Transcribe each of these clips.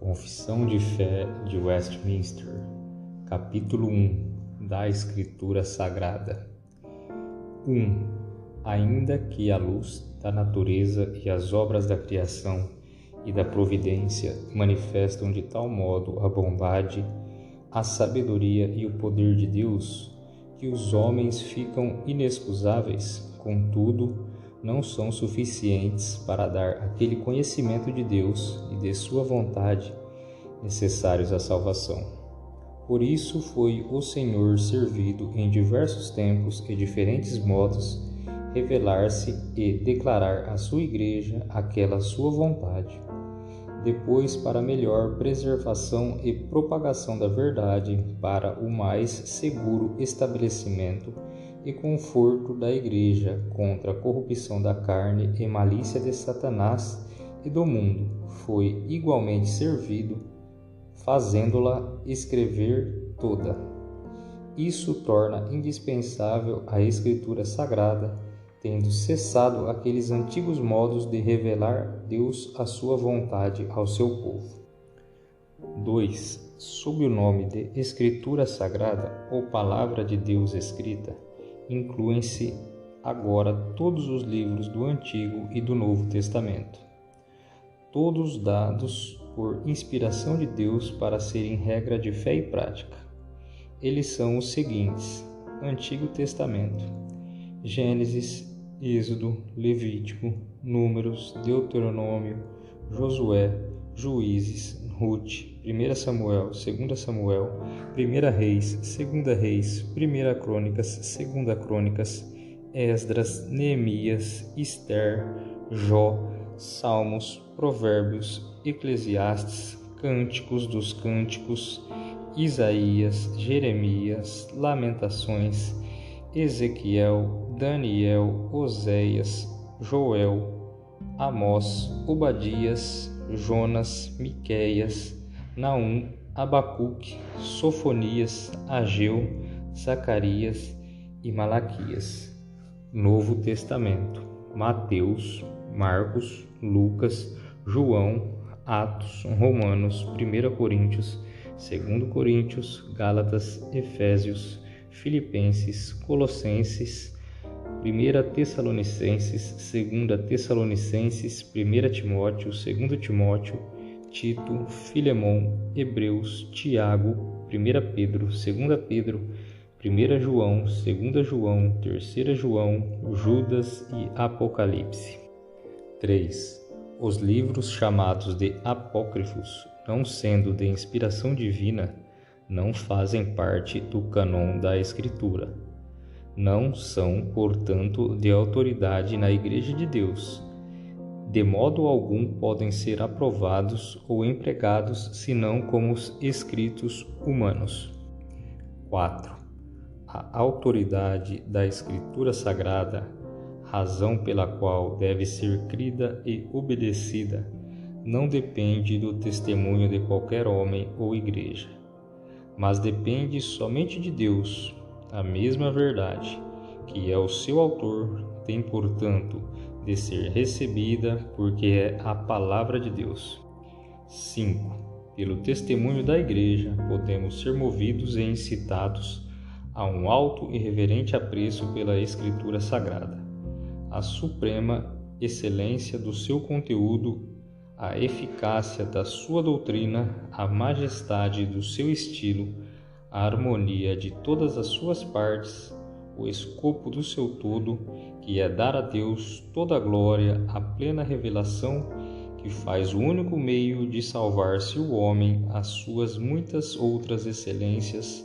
Confissão de Fé de Westminster, capítulo 1 da Escritura Sagrada. 1. Ainda que a luz da natureza e as obras da criação e da providência manifestam de tal modo a bondade, a sabedoria e o poder de Deus, que os homens ficam inexcusáveis, contudo, não são suficientes para dar aquele conhecimento de Deus e de sua vontade necessários à salvação. Por isso foi o Senhor servido em diversos tempos e diferentes modos revelar-se e declarar à sua igreja aquela sua vontade. Depois, para melhor preservação e propagação da verdade, para o mais seguro estabelecimento e conforto da Igreja contra a corrupção da carne e malícia de Satanás e do mundo, foi igualmente servido, fazendo-la escrever toda. Isso torna indispensável a Escritura Sagrada, tendo cessado aqueles antigos modos de revelar Deus a sua vontade ao seu povo. 2. Sob o nome de Escritura Sagrada ou Palavra de Deus escrita, incluem-se agora todos os livros do Antigo e do Novo Testamento, todos dados por inspiração de Deus para serem regra de fé e prática. Eles são os seguintes: Antigo Testamento, Gênesis, Êxodo, Levítico, Números, Deuteronômio, Josué, Juízes, Ruth, 1 Samuel, 2 Samuel, 1 Reis, 2 Reis, 1 Crônicas, 2 Crônicas, Esdras, Neemias, Ester, Jó, Salmos, Provérbios, Eclesiastes, Cânticos dos Cânticos, Isaías, Jeremias, Lamentações, Ezequiel, Daniel, Oséias, Joel, Amós, Obadias, Jonas, Miqueias, Naum, Abacuque, Sofonias, Ageu, Zacarias e Malaquias. Novo Testamento: Mateus, Marcos, Lucas, João, Atos, Romanos, 1 Coríntios, 2 Coríntios, Gálatas, Efésios, Filipenses, Colossenses, 1 Tessalonicenses, 2 Tessalonicenses, 1 Timóteo, 2 Timóteo, Tito, Filemão, Hebreus, Tiago, 1 Pedro, 2 Pedro, 1 João, 2 João, 3 João, Judas e Apocalipse. 3. Os livros chamados de apócrifos, não sendo de inspiração divina, não fazem parte do cânon da Escritura. Não são, portanto, de autoridade na Igreja de Deus. De modo algum podem ser aprovados ou empregados senão como escritos humanos. 4. A autoridade da Escritura Sagrada, razão pela qual deve ser crida e obedecida, não depende do testemunho de qualquer homem ou igreja, mas depende somente de Deus. A mesma verdade, que é o seu autor, tem, portanto, de ser recebida porque é a palavra de Deus. 5. Pelo testemunho da Igreja, podemos ser movidos e incitados a um alto e reverente apreço pela Escritura Sagrada, a suprema excelência do seu conteúdo, a eficácia da sua doutrina, a majestade do seu estilo, a harmonia de todas as suas partes, o escopo do seu todo, que é dar a Deus toda a glória, a plena revelação que faz o único meio de salvar-se o homem, as suas muitas outras excelências,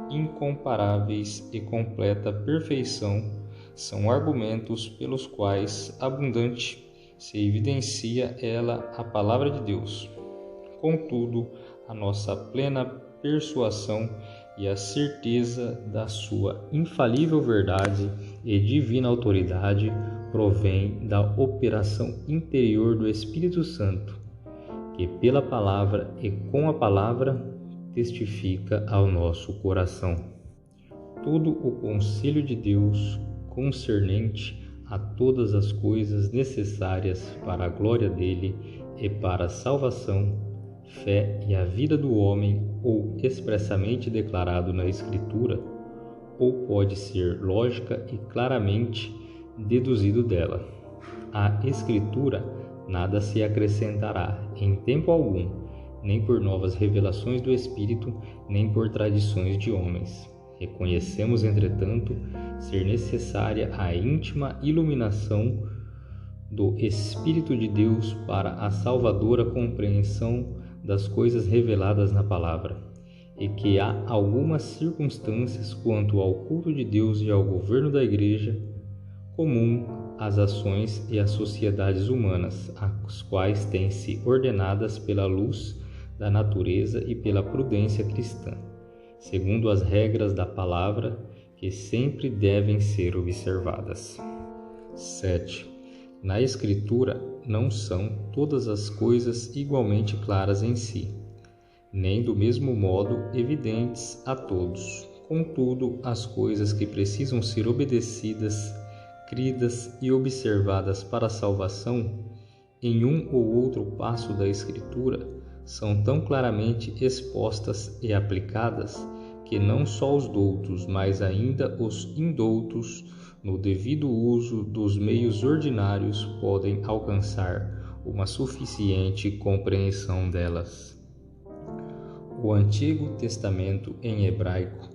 incomparáveis e completa perfeição, são argumentos pelos quais abundante se evidencia ela a palavra de Deus. Contudo, a nossa plena persuasão e a certeza da sua infalível verdade e divina autoridade provém da operação interior do Espírito Santo, que pela palavra e com a palavra testifica ao nosso coração. Todo o conselho de Deus concernente a todas as coisas necessárias para a glória dele e para a salvação, fé e a vida do homem, ou expressamente declarado na Escritura, ou pode ser lógica e claramente deduzido dela. À Escritura nada se acrescentará em tempo algum, nem por novas revelações do Espírito, nem por tradições de homens. Reconhecemos, entretanto, ser necessária a íntima iluminação do Espírito de Deus para a salvadora compreensão das coisas reveladas na Palavra, e que há algumas circunstâncias quanto ao culto de Deus e ao governo da Igreja, comum às ações e às sociedades humanas, as quais têm-se ordenadas pela luz da natureza e pela prudência cristã, segundo as regras da Palavra, que sempre devem ser observadas. 7. Na Escritura não são todas as coisas igualmente claras em si, nem do mesmo modo evidentes a todos. Contudo, as coisas que precisam ser obedecidas, cridas e observadas para a salvação, em um ou outro passo da Escritura, são tão claramente expostas e aplicadas que não só os doutos, mas ainda os indoutos, no devido uso dos meios ordinários, podem alcançar uma suficiente compreensão delas. O Antigo Testamento em hebraico,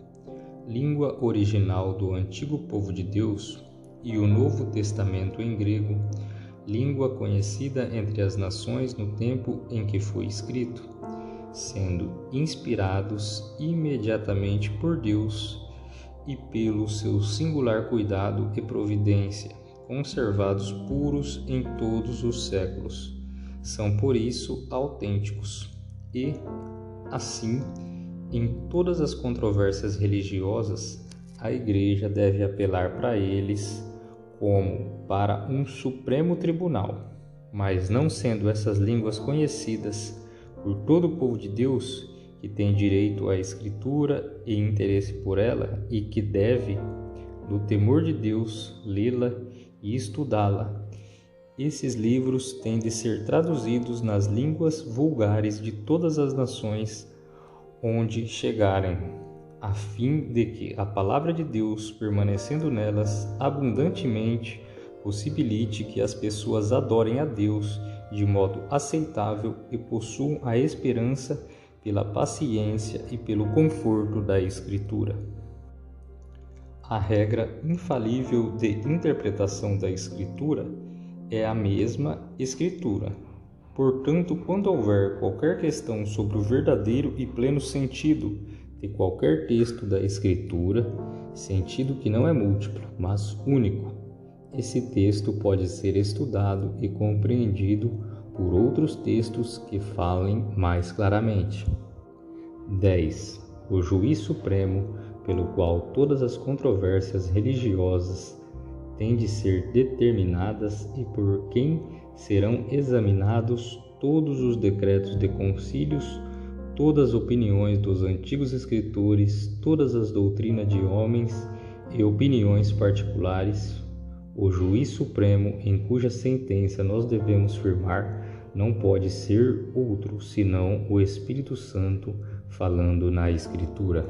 língua original do antigo povo de Deus, e o Novo Testamento em grego, língua conhecida entre as nações no tempo em que foi escrito, sendo inspirados imediatamente por Deus e pelo seu singular cuidado e providência, conservados puros em todos os séculos, são por isso autênticos e, assim, em todas as controvérsias religiosas, a Igreja deve apelar para eles como para um supremo tribunal, mas não sendo essas línguas conhecidas por todo o povo de Deus, que tem direito à Escritura e interesse por ela e que deve, no temor de Deus, lê-la e estudá-la. Esses livros têm de ser traduzidos nas línguas vulgares de todas as nações onde chegarem, a fim de que a palavra de Deus, permanecendo nelas abundantemente, possibilite que as pessoas adorem a Deus de modo aceitável e possuam a esperança pela paciência e pelo conforto da Escritura. A regra infalível de interpretação da Escritura é a mesma Escritura. Portanto, quando houver qualquer questão sobre o verdadeiro e pleno sentido de qualquer texto da Escritura, sentido que não é múltiplo, mas único, esse texto pode ser estudado e compreendido por outros textos que falem mais claramente. 10. O juiz supremo, pelo qual todas as controvérsias religiosas têm de ser determinadas e por quem serão examinados todos os decretos de concílios, todas as opiniões dos antigos escritores, todas as doutrinas de homens e opiniões particulares, o juiz supremo em cuja sentença nós devemos firmar não pode ser outro senão o Espírito Santo falando na Escritura.